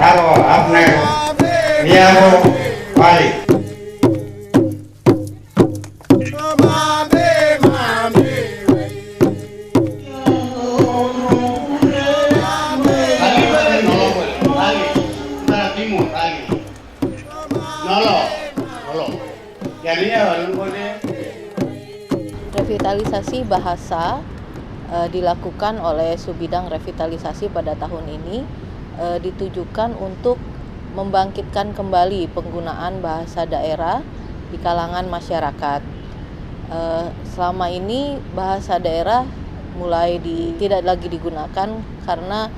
Taro Abner Miyago Wali. Revitalisasi bahasa dilakukan oleh Subbidang Revitalisasi pada tahun ini ditujukan untuk membangkitkan kembali penggunaan bahasa daerah di kalangan masyarakat. Selama ini bahasa daerah mulai tidak lagi digunakan karena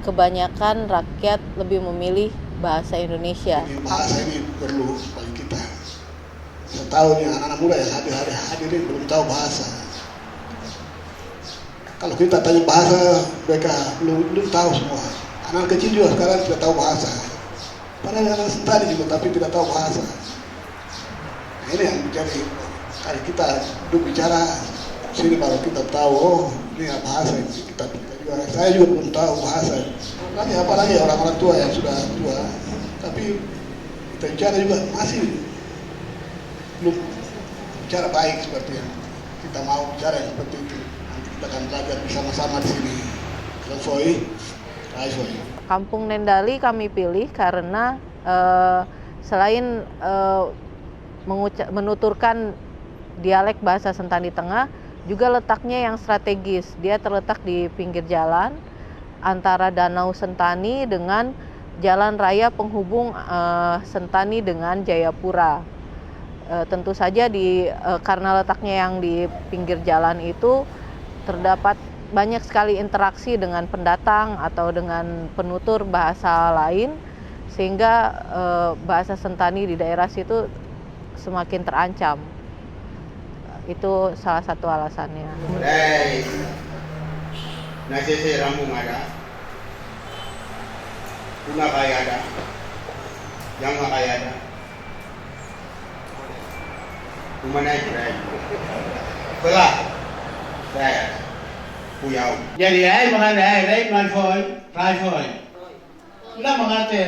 kebanyakan rakyat lebih memilih bahasa Indonesia. Bahasa ini perlu bagi kita. Setahun yang anak-anak muda yang hadir ini belum tahu bahasa. Kalau kita tanya bahasa, mereka belum tahu semua. Anak kecil juga sekarang tidak tahu bahasa. Padahal anak sentani juga tapi tidak tahu bahasa. Nah, ini yang menjadi kali kita duduk bicara sini baru kita tahu, oh ini bahasa ini kita juga. Saya juga belum tahu bahasa. Apalagi orang-orang tua yang sudah tua. Tapi kita bicara juga masih belum bicara baik seperti yang kita mau bicara seperti itu. Nanti kita akan belajar bersama-sama di sini. Kampung Nendali kami pilih karena selain menuturkan dialek bahasa Sentani Tengah, juga letaknya yang strategis. Dia terletak di pinggir jalan antara Danau Sentani dengan jalan raya penghubung Sentani dengan Jayapura. Tentu saja karena letaknya yang di pinggir jalan itu terdapat banyak sekali interaksi dengan pendatang atau dengan penutur bahasa lain, sehingga bahasa Sentani di daerah situ semakin terancam. Itu salah satu alasannya. Nasi rambung ada, bunga kaya ada, jangka kaya ada. Kumana Israel. Belah. Saya. Puyau. Jadi ay mga ay malfoy, malfoy. Nggak mengate.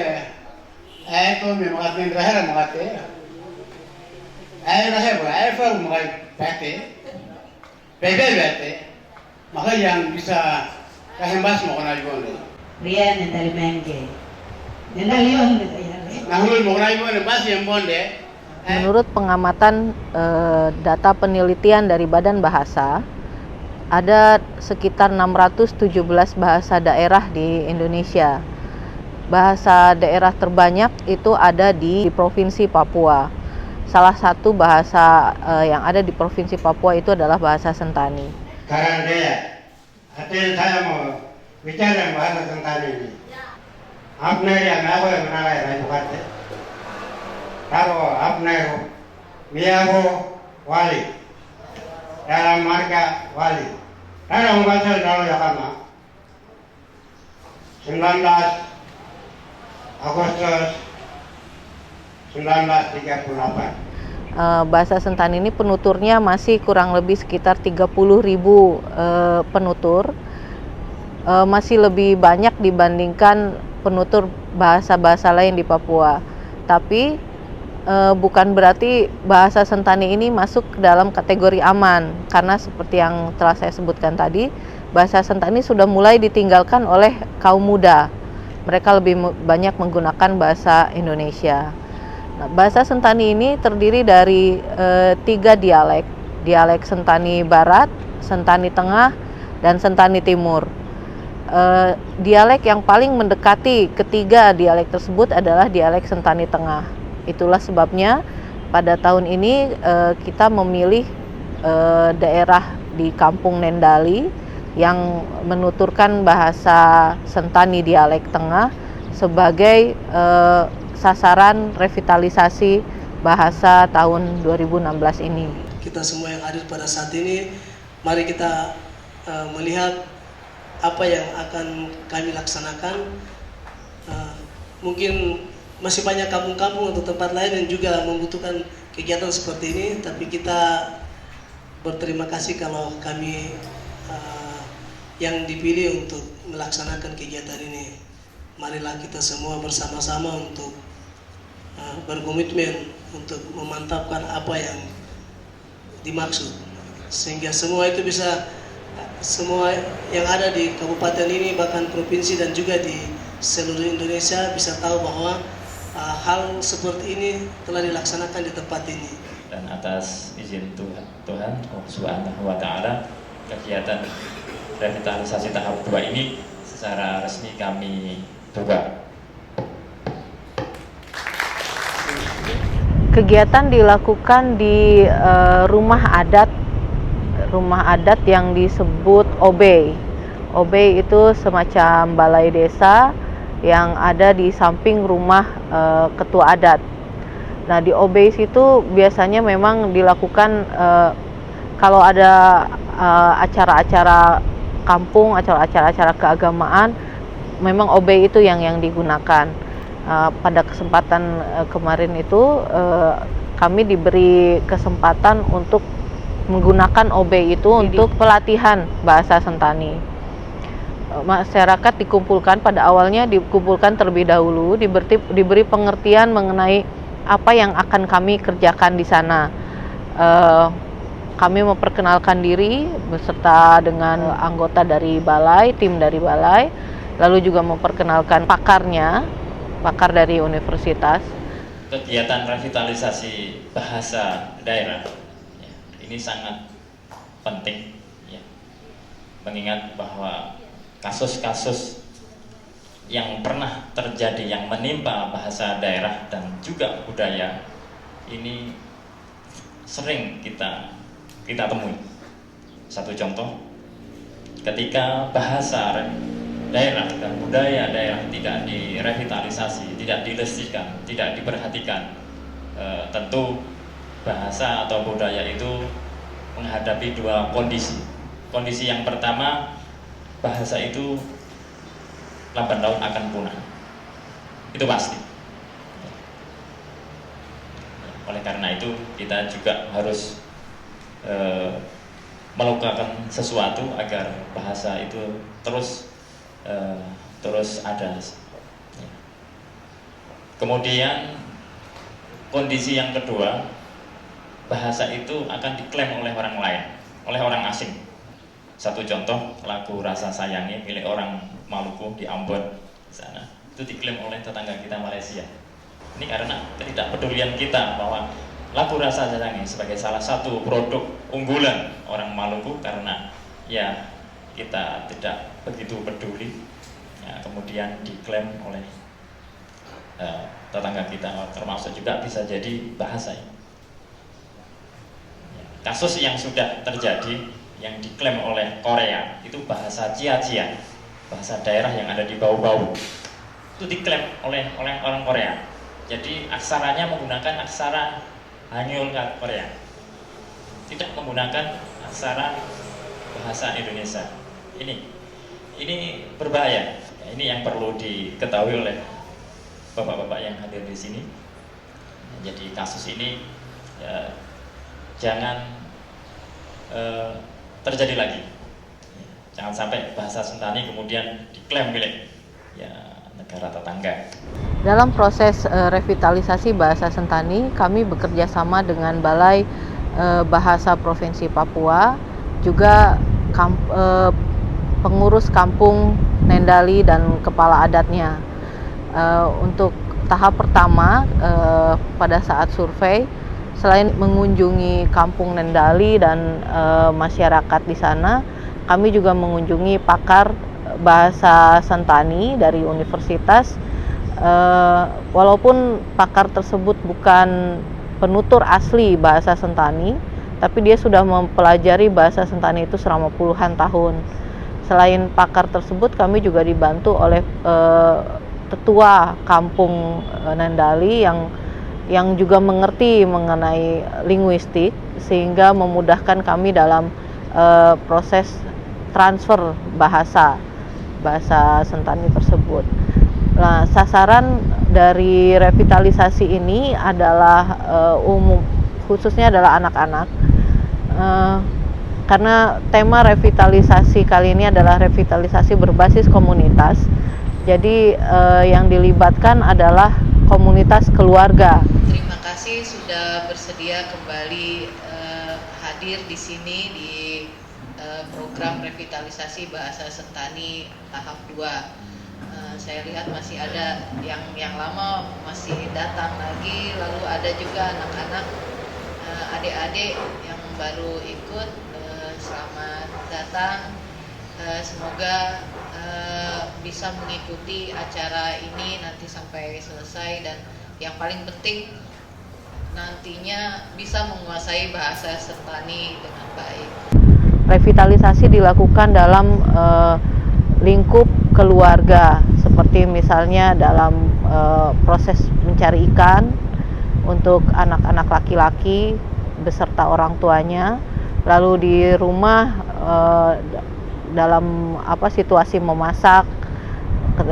Ay to may mengate rahera mengate. Ay rahera, ay fa mengate pate. Bebe. Maka yang bisa kahembas mo kana yun. Rian Nendali Menge. Nendali yon Nahulul mo kana yun bas yang bonde. Menurut pengamatan data penelitian dari Badan Bahasa, ada sekitar 617 bahasa daerah di Indonesia. Bahasa daerah terbanyak itu ada di Provinsi Papua. Salah satu bahasa yang ada di Provinsi Papua itu adalah bahasa Sentani. Sekarang saya mau bicara bahasa Sentani ini. Abner yang aku yang menalai dari Bupati. Taro Abner Miyago Wali dalam marga Wali. Karena membaca dalam Yakama 19 Agustus 1938. Bahasa Sentani ini penuturnya masih kurang lebih sekitar 30.000 penutur. Masih lebih banyak dibandingkan penutur bahasa-bahasa lain di Papua. Tapi bukan berarti bahasa Sentani ini masuk ke dalam kategori aman, karena seperti yang telah saya sebutkan tadi, bahasa Sentani sudah mulai ditinggalkan oleh kaum muda. Mereka lebih banyak menggunakan bahasa Indonesia. Nah, bahasa Sentani ini terdiri dari 3 dialek. Dialek Sentani Barat, Sentani Tengah, dan Sentani Timur. Dialek yang paling mendekati ketiga dialek tersebut adalah dialek Sentani Tengah. Itulah sebabnya pada tahun ini kita memilih daerah di Kampung Nendali yang menuturkan bahasa Sentani dialek Tengah sebagai sasaran revitalisasi bahasa tahun 2016 ini. Kita semua yang hadir pada saat ini, mari kita melihat apa yang akan kami laksanakan. Mungkin masih banyak kampung-kampung atau tempat lain yang juga membutuhkan kegiatan seperti ini, tapi kita berterima kasih kalau kami yang dipilih untuk melaksanakan kegiatan ini. marilah kita semua bersama-sama untuk berkomitmen untuk memantapkan apa yang dimaksud, sehingga semua itu bisa, semua yang ada di kabupaten ini bahkan provinsi dan juga di seluruh Indonesia bisa tahu bahwa hal seperti ini telah dilaksanakan di tempat ini. Dan atas izin Tuhan Subhanahu wa Ta'ala, kegiatan revitalisasi tahap 2 ini secara resmi kami buka. Kegiatan dilakukan di rumah adat yang disebut OBEI. OBEI itu semacam balai desa yang ada di samping rumah ketua adat. Nah, di OBEI situ biasanya memang dilakukan kalau ada acara-acara kampung, acara-acara keagamaan, memang OBEI itu yang digunakan. Pada kesempatan kemarin itu kami diberi kesempatan untuk menggunakan OBEI itu untuk pelatihan bahasa Sentani. Masyarakat dikumpulkan, pada awalnya dikumpulkan terlebih dahulu, diberi pengertian mengenai apa yang akan kami kerjakan di sana. Kami memperkenalkan diri beserta dengan anggota dari balai, tim dari balai, lalu juga memperkenalkan pakar dari universitas. Kegiatan revitalisasi bahasa daerah ya, ini sangat penting ya, mengingat bahwa kasus-kasus yang pernah terjadi yang menimpa bahasa daerah dan juga budaya ini sering kita temui. Satu contoh, ketika bahasa daerah dan budaya daerah tidak direvitalisasi, tidak dilestarikan, tidak diperhatikan, tentu bahasa atau budaya itu menghadapi dua kondisi. Kondisi yang pertama, bahasa itu lambat laun akan punah, itu pasti. Oleh karena itu kita juga harus melakukan sesuatu agar bahasa itu terus ada. Kemudian kondisi yang kedua, bahasa itu akan diklaim oleh orang lain, oleh orang asing. Satu contoh, lagu Rasa Sayangi milik orang Maluku di Ambon di sana, itu diklaim oleh tetangga kita Malaysia. Ini karena ketidakpedulian kita bahwa lagu Rasa Sayangi sebagai salah satu produk unggulan orang Maluku, karena ya kita tidak begitu peduli, ya, kemudian diklaim oleh tetangga kita, termasuk juga bisa jadi bahasa ya. Kasus yang sudah terjadi yang diklaim oleh Korea itu bahasa Cia-Cia, bahasa daerah yang ada di Bau-Bau, itu diklaim oleh orang Korea. Jadi aksaranya menggunakan aksara Hanyul Korea, tidak menggunakan aksara bahasa Indonesia. Ini berbahaya. Ini yang perlu diketahui oleh bapak-bapak yang hadir di sini. Jadi kasus ini ya, jangan terjadi lagi. Jangan sampai bahasa Sentani kemudian diklaim milik ya negara tetangga. Dalam proses revitalisasi bahasa Sentani, kami bekerja sama dengan Balai Bahasa Provinsi Papua, juga pengurus kampung Nendali dan kepala adatnya. Untuk tahap pertama, pada saat survei, selain mengunjungi kampung Nendali dan masyarakat di sana, kami juga mengunjungi pakar bahasa Sentani dari universitas. Walaupun pakar tersebut bukan penutur asli bahasa Sentani, tapi dia sudah mempelajari bahasa Sentani itu selama puluhan tahun. Selain pakar tersebut, kami juga dibantu oleh tetua kampung Nendali yang juga mengerti mengenai linguistik, sehingga memudahkan kami dalam proses transfer bahasa Sentani tersebut. Nah, sasaran dari revitalisasi ini adalah khususnya adalah anak-anak, karena tema revitalisasi kali ini adalah revitalisasi berbasis komunitas. Jadi yang dilibatkan adalah komunitas keluarga. Terima kasih sudah bersedia kembali hadir di sini di program revitalisasi bahasa Sentani tahap 2. Saya lihat masih ada yang lama masih datang lagi, lalu ada juga anak-anak adik-adik yang baru ikut. Selamat datang, semoga bisa mengikuti acara ini nanti sampai selesai, dan yang paling penting nantinya bisa menguasai bahasa Sentani dengan baik. Revitalisasi dilakukan dalam lingkup keluarga, seperti misalnya dalam proses mencari ikan untuk anak-anak laki-laki beserta orang tuanya, lalu di rumah dalam situasi memasak,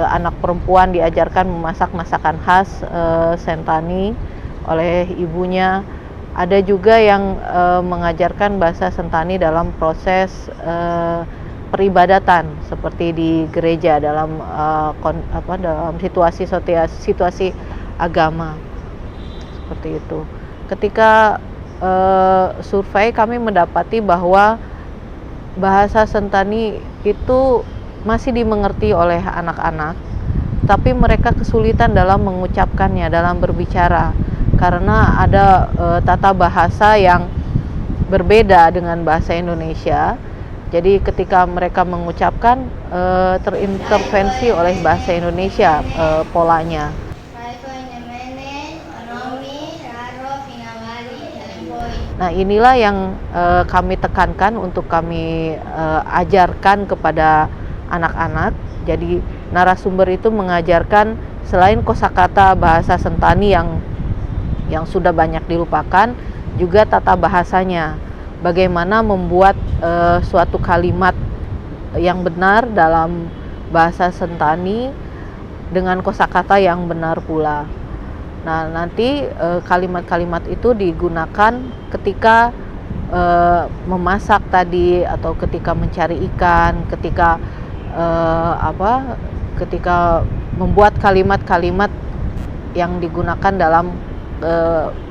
anak perempuan diajarkan memasak masakan khas Sentani oleh ibunya. Ada juga yang mengajarkan bahasa Sentani dalam proses peribadatan, seperti di gereja dalam dalam situasi agama, seperti itu. Ketika survei kami mendapati bahwa bahasa Sentani itu masih dimengerti oleh anak-anak, tapi mereka kesulitan dalam mengucapkannya, dalam berbicara, karena ada tata bahasa yang berbeda dengan bahasa Indonesia. Jadi ketika mereka mengucapkan terintervensi oleh bahasa Indonesia polanya. Nah, inilah yang kami tekankan untuk kami ajarkan kepada anak-anak. Jadi narasumber itu mengajarkan selain kosakata bahasa Sentani yang sudah banyak dilupakan, juga tata bahasanya. Bagaimana membuat suatu kalimat yang benar dalam bahasa Sentani dengan kosakata yang benar pula. Nah, nanti kalimat-kalimat itu digunakan ketika memasak tadi, atau ketika mencari ikan, ketika ketika membuat kalimat-kalimat yang digunakan dalam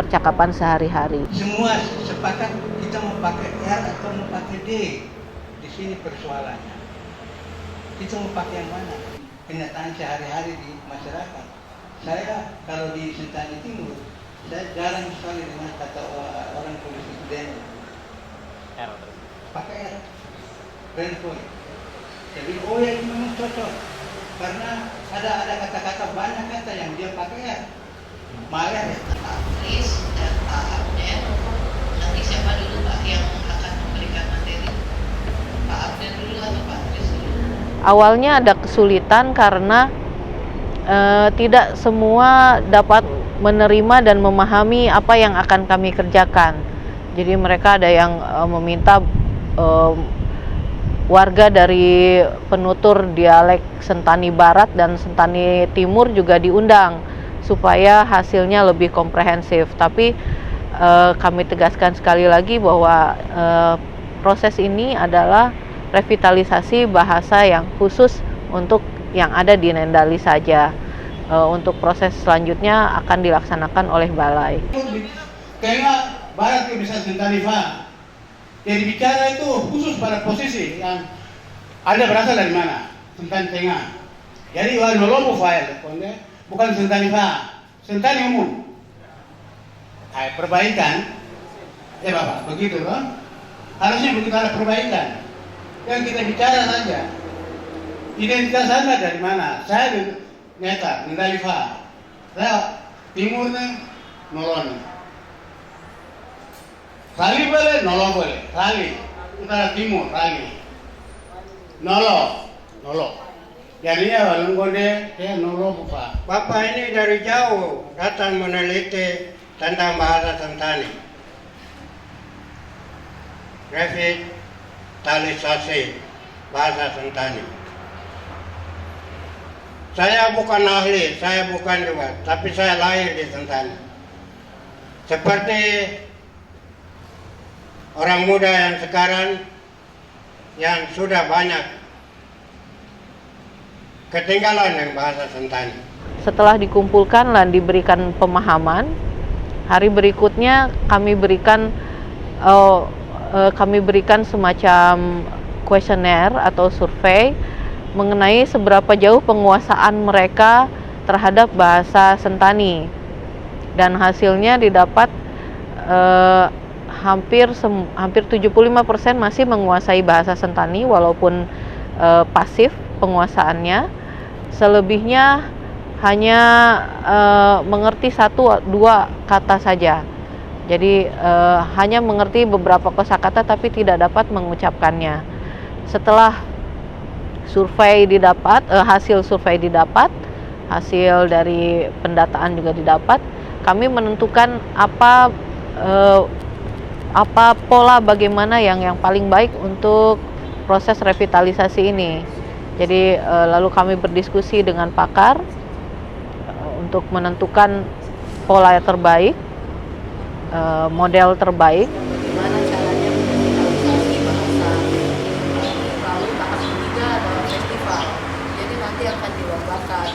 percakapan sehari-hari. Semua sepakat kita mau pakai R atau mau pakai D. Di sini persoalannya. Kita mau pakai yang mana? Kenyataan sehari-hari di masyarakat. Saya kalau di Sentani Timur, saya jarang sekali dengan kata orang polisi student. R. Pakai R. Renpoint. Jadi oh ya ini memang cocok. Karena ada kata-kata, banyak kata yang dia pakai R. Malah ya. Pak Kris dan Pak Abner, nanti siapa dulu Pak yang akan memberikan materi? Pak Abner dulu atau Pak Kris dulu? Awalnya ada kesulitan karena tidak semua dapat menerima dan memahami apa yang akan kami kerjakan. Jadi mereka ada yang meminta warga dari penutur dialek Sentani Barat dan Sentani Timur juga diundang supaya hasilnya lebih komprehensif. Tapi kami tegaskan sekali lagi bahwa proses ini adalah revitalisasi bahasa yang khusus untuk yang ada di Nendali saja. Untuk proses selanjutnya akan dilaksanakan oleh balai. Karena Barat itu bisa Sentani Fa. Jadi bicara itu khusus pada posisi yang ada berasal dari mana? Sentani Tengah. Jadi Nolombo file, bukan Sentani Fa, Sentani umum. Perbaikan, ya Bapak, begitu kan? Harusnya begitu ada perbaikan. Yang kita bicara saja. Identitas Anda dari mana? Saya nyata, Nendali Fa. Saya timurnya Nolon. Rali boleh, Nolo boleh. Rali, utara timur, Rali. Nolo. Jadinya Walunggode, dia Nolo Fa. Bapak ini dari jauh datang meneliti tentang bahasa Sentani. Revitalisasi bahasa Sentani. Saya bukan ahli, saya bukan juga, tapi saya lahir di Sentani. Seperti orang muda yang sekarang yang sudah banyak ketinggalan yang bahasa Sentani. Setelah dikumpulkan dan diberikan pemahaman, hari berikutnya kami berikan semacam kuesioner atau survei mengenai seberapa jauh penguasaan mereka terhadap bahasa Sentani. Dan hasilnya didapat hampir 75% masih menguasai bahasa Sentani walaupun pasif penguasaannya. Selebihnya hanya mengerti 1-2 kata saja. Jadi hanya mengerti beberapa kosakata tapi tidak dapat mengucapkannya. Setelah hasil survei didapat, hasil dari pendataan juga didapat, kami menentukan apa pola bagaimana yang paling baik untuk proses revitalisasi ini. Jadi lalu kami berdiskusi dengan pakar untuk menentukan pola yang terbaik, model terbaik. Bagaimana caranya revitalisasi bahasa. Lalu tahap ketiga adalah festival. Jadi nanti akan dilombakan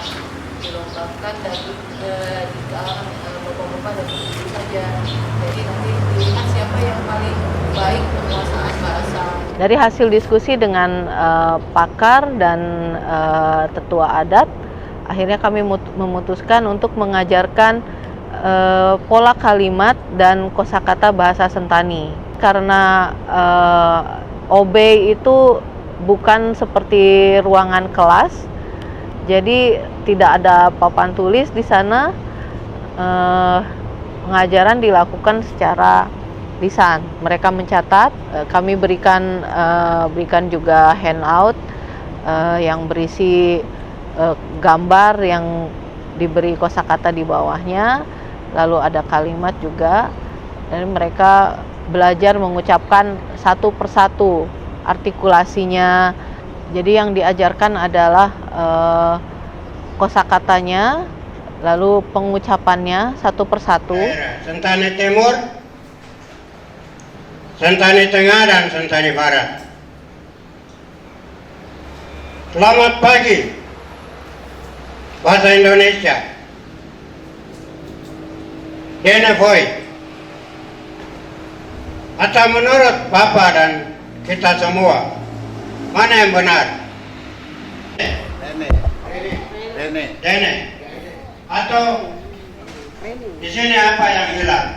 dari di kalangan bapak-bapak dan ibu saja. Jadi nanti dilihat siapa yang paling baik penguasaan bahasa. Dari hasil diskusi dengan pakar dan tetua adat, akhirnya kami memutuskan untuk mengajarkan pola kalimat dan kosakata bahasa Sentani. Karena OB itu bukan seperti ruangan kelas, jadi tidak ada papan tulis di sana. Pengajaran dilakukan secara lisan. Mereka mencatat, kami berikan juga handout yang berisi gambar yang diberi kosakata di bawahnya, lalu ada kalimat juga, dan mereka belajar mengucapkan satu persatu artikulasinya. Jadi yang diajarkan adalah kosakatanya, lalu pengucapannya satu persatu. Sentani Timur, Sentani Tengah, dan Sentani Barat. Selamat pagi, bahasa Indonesia. Dene Foy. Atau menurut Bapak dan kita semua, mana yang benar? Dene. Atau di sini apa yang hilang?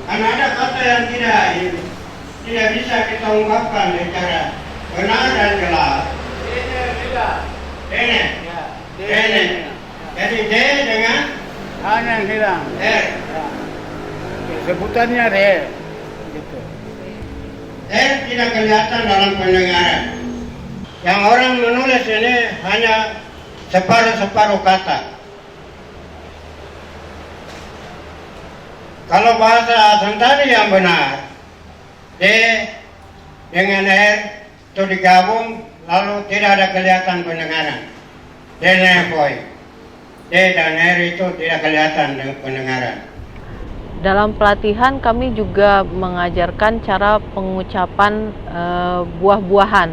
Karena ada kata yang tidak bisa kita ungkapkan secara benar dan jelas. Dene. Jadi D dengan yang hilang. R. Sebutannya R. Gitu. R tidak kelihatan dalam pendengaran. Yang orang menulis ini hanya separuh-separuh kata. Kalau bahasa Sentani yang benar, D dengan R itu digabung, lalu tidak ada kelihatan pendengaran. Boy. D dan R itu tidak kelihatan dengan pendengaran. Dalam pelatihan kami juga mengajarkan cara pengucapan buah-buahan.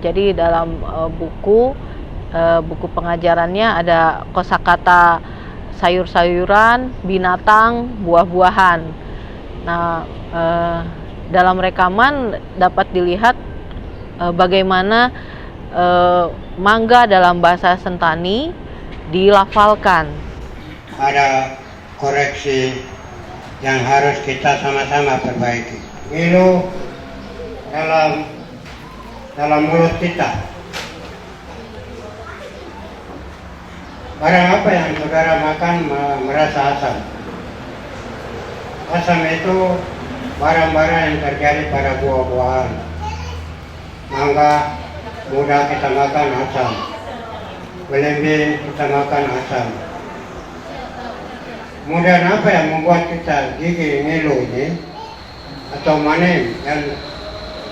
Jadi dalam buku pengajarannya ada kosakata sayur-sayuran, binatang, buah-buahan. Nah, dalam rekaman dapat dilihat bagaimana mangga dalam bahasa Sentani dilafalkan. Ada koreksi yang harus kita sama-sama perbaiki. Ngilu dalam mulut kita. Barang apa yang saudara makan merasa asam. Asam itu barang-barang yang terjadi pada buah-buahan. Mangga mudah kita makan asam. Belimbing kita makan asam. Kemudian apa yang membuat kita gigi ngilu ini atau manis? Dan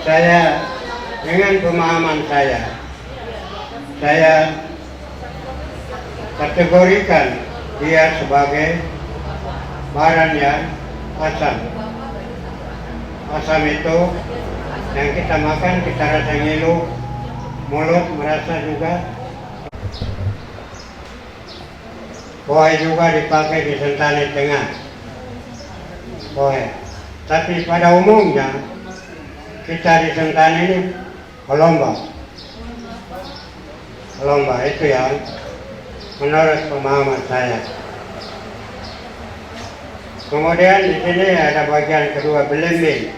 saya dengan pemahaman saya kategorikan dia sebagai barang yang asam. asam itu yang kita makan kita rasa ngilu, mulut merasa juga. Pohe juga dipakai di Sentani Tengah. Pohe. Tapi pada umumnya kita di Sentani ini Kolomba. Kolomba itu yang menurut pemahaman saya. Kemudian di sini ada bagian kedua, belimbing.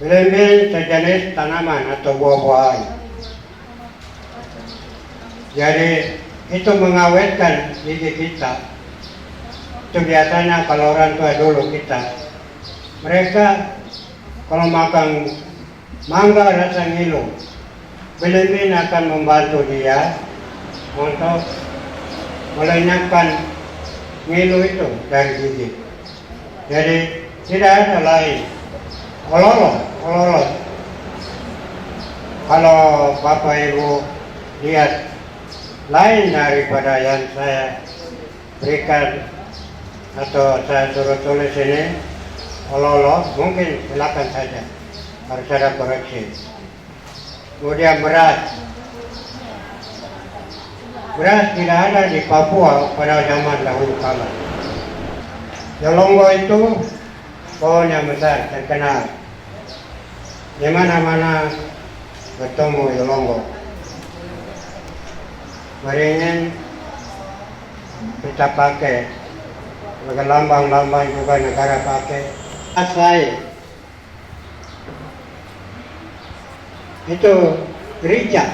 Belimbing sejenis tanaman atau buah-buahan. Jadi itu mengawetkan gigi kita. Itu biasanya kalau orang tua dulu kita, mereka kalau makan mangga rasa ngilu, belimbing akan membantu dia untuk melenyapkan ngilu itu dari gigi. Jadi tidak ada lain. Ololot. Kalau Bapak Ibu lihat lain daripada yang saya berikan atau saya suruh tulis ini, ololot, mungkin silakan saja harus ada koreksi. Kemudian beras tidak ada di Papua pada zaman dahulu kala. Yolongo itu pohon yang besar, terkenal. Di mana-mana bertemu yolongo. Beringin kita pakai, sebagai lambang-lambang juga negara pakai. Asai itu rica.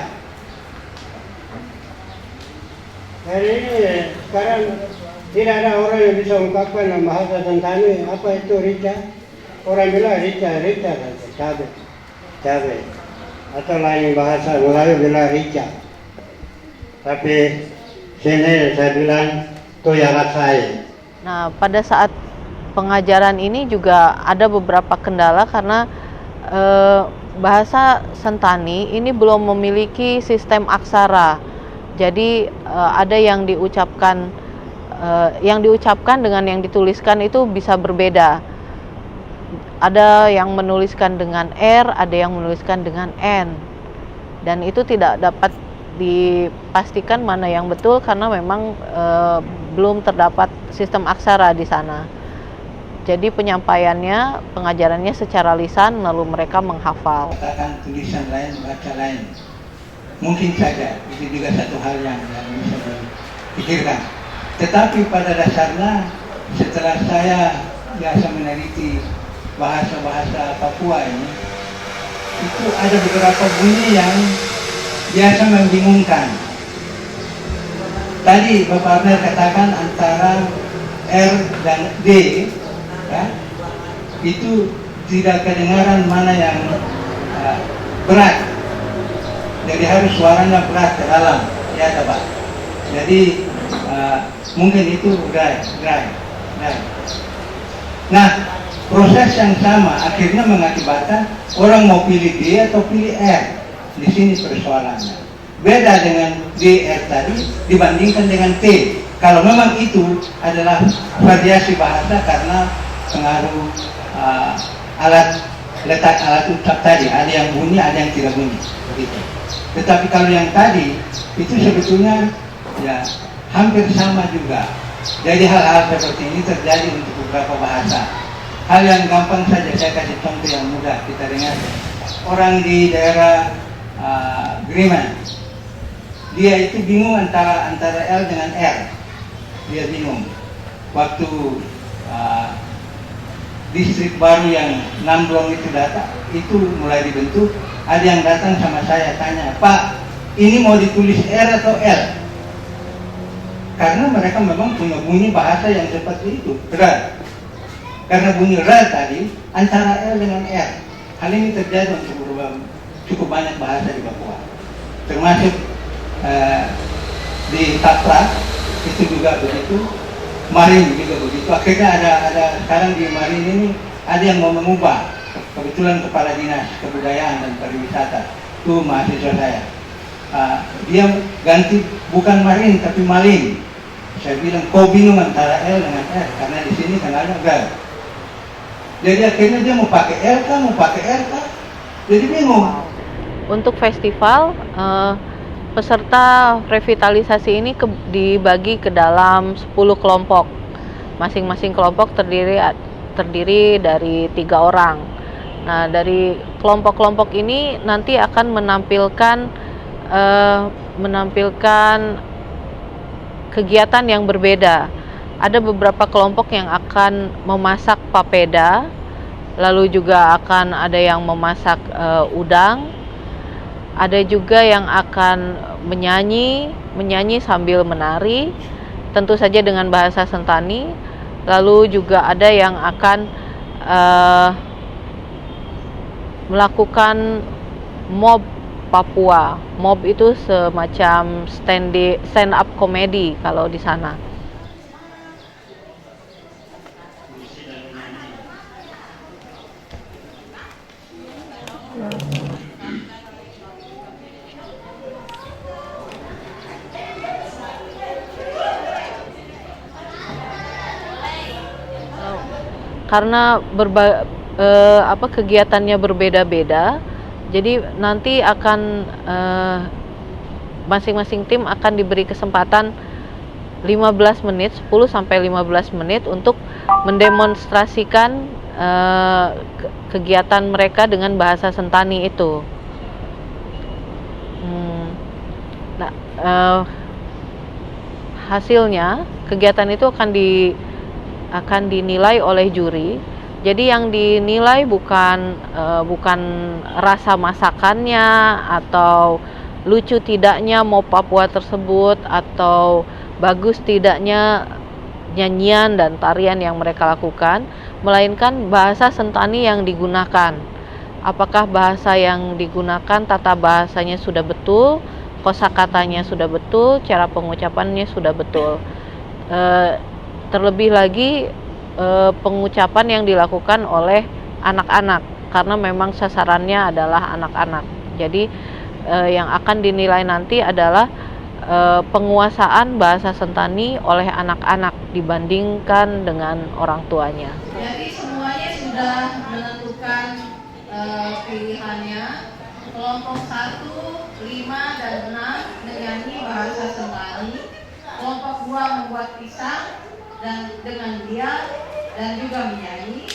Hari ini sekarang tidak ada orang yang bisa ungkapkan dalam bahasa Sentani apa itu rica. Orang bilang rica saja, cabai. Atau lain bahasa Melayu bilang rica. Tapi sini saya bilang toyarasai. Nah, pada saat pengajaran ini juga ada beberapa kendala karena bahasa Sentani ini belum memiliki sistem aksara. Jadi ada yang diucapkan dengan yang dituliskan itu bisa berbeda. Ada yang menuliskan dengan R, ada yang menuliskan dengan N. Dan itu tidak dapat dipastikan mana yang betul karena memang belum terdapat sistem aksara di sana. Jadi pengajarannya secara lisan lalu mereka menghafal. Katakan tulisan lain, baca lain. Mungkin saja itu juga satu hal yang bisa dipikirkan. Tetapi pada dasarnya setelah saya biasa meneliti bahasa-bahasa Papua ini, itu ada beberapa bunyi yang biasa membingungkan. Tadi Bapak Abner katakan antara R dan D, ya, itu tidak kedengaran mana yang berat. Jadi harus suaranya berat ke dalam, ya Pak. Jadi mungkin itu dry. Nah, proses yang sama akhirnya mengakibatkan orang mau pilih D atau pilih R. Di sini persoalannya. Beda dengan DR tadi dibandingkan dengan T. Kalau memang itu adalah variasi bahasa karena pengaruh letak alat ucap tadi, ada yang bunyi, ada yang tidak bunyi, begitu. Tetapi kalau yang tadi itu sebetulnya ya hampir sama juga. Jadi hal-hal seperti ini terjadi untuk beberapa bahasa. Hal yang gampang saja saya kasih contoh yang mudah kita dengar. Orang di daerah Griman, dia itu bingung antara L dengan R. Dia bingung. Waktu distrik baru yang Namblong itu datang, itu mulai dibentuk. Ada yang datang sama saya tanya, Pak, ini mau ditulis R atau L? Karena mereka memang punya bunyi bahasa yang seperti itu, R. Karena bunyi R tadi antara L dengan R. Hal ini terjadi untuk cukup banyak bahasa di Papua, termasuk di Tapra itu juga begitu, Marin juga begitu. Akhirnya ada sekarang di Marin ini ada yang mau mengubah. Kebetulan kepala dinas kebudayaan dan pariwisata itu mahasiswa saya. Dia ganti bukan Marin tapi Malin. Saya bilang kau bingung antara L dengan R karena di sini kenalnya G. Jadi akhirnya dia mau pakai RK, jadi bingung. Untuk festival, peserta revitalisasi ini dibagi ke dalam 10 kelompok. Masing-masing kelompok terdiri dari 3 orang. Nah, dari kelompok-kelompok ini nanti akan menampilkan kegiatan yang berbeda. Ada beberapa kelompok yang akan memasak papeda, lalu juga akan ada yang memasak udang, ada juga yang akan menyanyi sambil menari, tentu saja dengan bahasa Sentani. Lalu juga ada yang akan melakukan mob Papua. Mob itu semacam stand up comedy kalau di sana. Karena kegiatannya berbeda-beda, jadi nanti akan masing-masing tim akan diberi kesempatan 15 menit, 10 sampai 15 menit untuk mendemonstrasikan kegiatan mereka dengan bahasa Sentani itu. Hasilnya kegiatan itu akan dinilai oleh juri. Jadi yang dinilai bukan rasa masakannya atau lucu tidaknya mob Papua tersebut atau bagus tidaknya nyanyian dan tarian yang mereka lakukan, melainkan bahasa Sentani yang digunakan. Apakah bahasa yang digunakan, tata bahasanya sudah betul, kosakatanya sudah betul, cara pengucapannya sudah betul. Terlebih lagi pengucapan yang dilakukan oleh anak-anak, karena memang sasarannya adalah anak-anak. Jadi yang akan dinilai nanti adalah penguasaan bahasa Sentani oleh anak-anak dibandingkan dengan orang tuanya. Jadi semuanya sudah menentukan pilihannya. Kelompok 1, 5, dan 6 menyanyi bahasa Sentani. Kelompok 2 membuat pisang dan dengan diam dan juga menyanyi.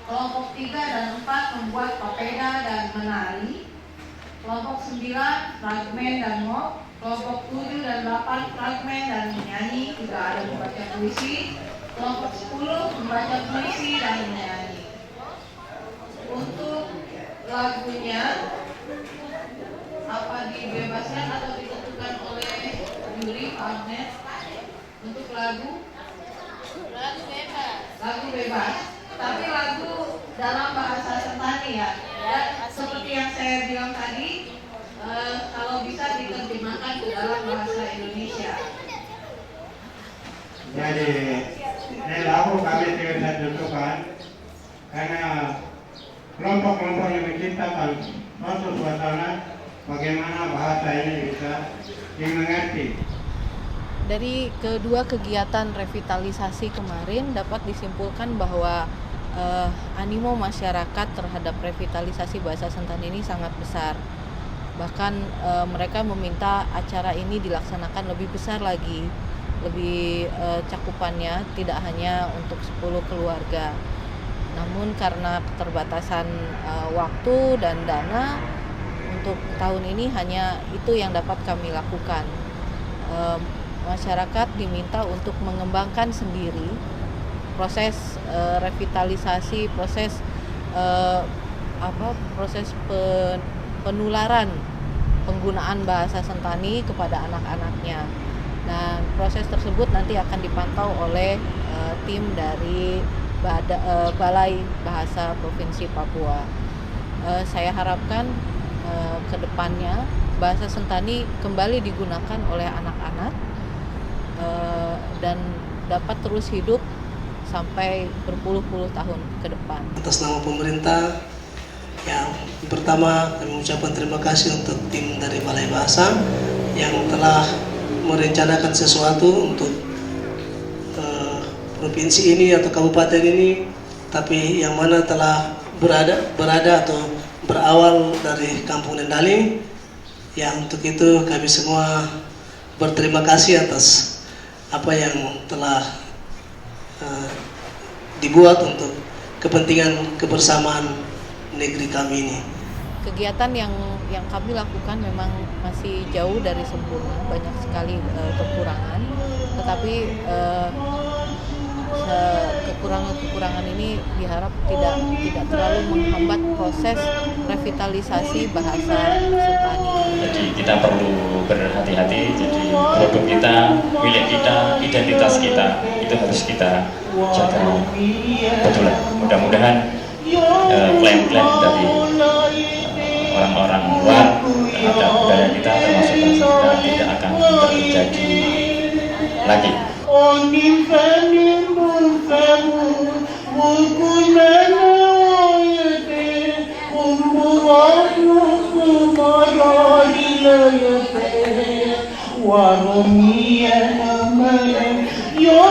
Kelompok 3 dan 4 membuat papeda dan menari. Kelompok 9 fragmen dan mob. Kelompok 7 dan 8 fragmen dan menyanyi, juga ada membaca puisi. Kelompok 10 membaca puisi dan menyanyi. Untuk lagunya apa dibebaskan atau ditentukan oleh juri Pak Ahmed? Untuk lagu bebas, tapi lagu dalam bahasa Sentani ya. Dan seperti yang saya bilang tadi, kalau bisa diterjemahkan ke dalam bahasa Indonesia. Jadi ini lagu kami tidak bisa tentukan karena kelompok-kelompok yang menciptakan suatu suasana bagaimana bahasa ini bisa dimengerti. Dari kedua kegiatan revitalisasi kemarin dapat disimpulkan bahwa animo masyarakat terhadap revitalisasi bahasa Sentani ini sangat besar. Bahkan mereka meminta acara ini dilaksanakan lebih besar lagi, lebih cakupannya tidak hanya untuk 10 keluarga. Namun karena keterbatasan waktu dan dana, untuk tahun ini hanya itu yang dapat kami lakukan. Masyarakat diminta untuk mengembangkan sendiri proses revitalisasi, proses penularan penggunaan bahasa Sentani kepada anak-anaknya. Dan proses tersebut nanti akan dipantau oleh tim dari Balai Bahasa Provinsi Papua. Saya harapkan ke depannya bahasa Sentani kembali digunakan oleh anak-anak dan dapat terus hidup sampai berpuluh-puluh tahun ke depan. Atas nama pemerintah, yang pertama kami mengucapkan terima kasih untuk tim dari Balai Bahasa yang telah merencanakan sesuatu untuk provinsi ini atau kabupaten ini tapi yang mana telah berada atau berawal dari Kampung Nendali. Yang untuk itu kami semua berterima kasih atas apa yang telah dibuat untuk kepentingan kebersamaan negeri kami ini. Kegiatan yang kami lakukan memang masih jauh dari sempurna, banyak sekali kekurangan, tetapi kekurangan ini diharap tidak terlalu menghambat proses revitalisasi bahasa Sentani. Jadi kita perlu berhati-hati, jadi produk kita, milik kita, identitas kita, itu harus kita jaga betul. Mudah-mudahan klaim-klaim dari orang-orang luar terhadap budaya kita termasuk bahasa kita tidak akan terjadi lagi. Warumia namanya, ya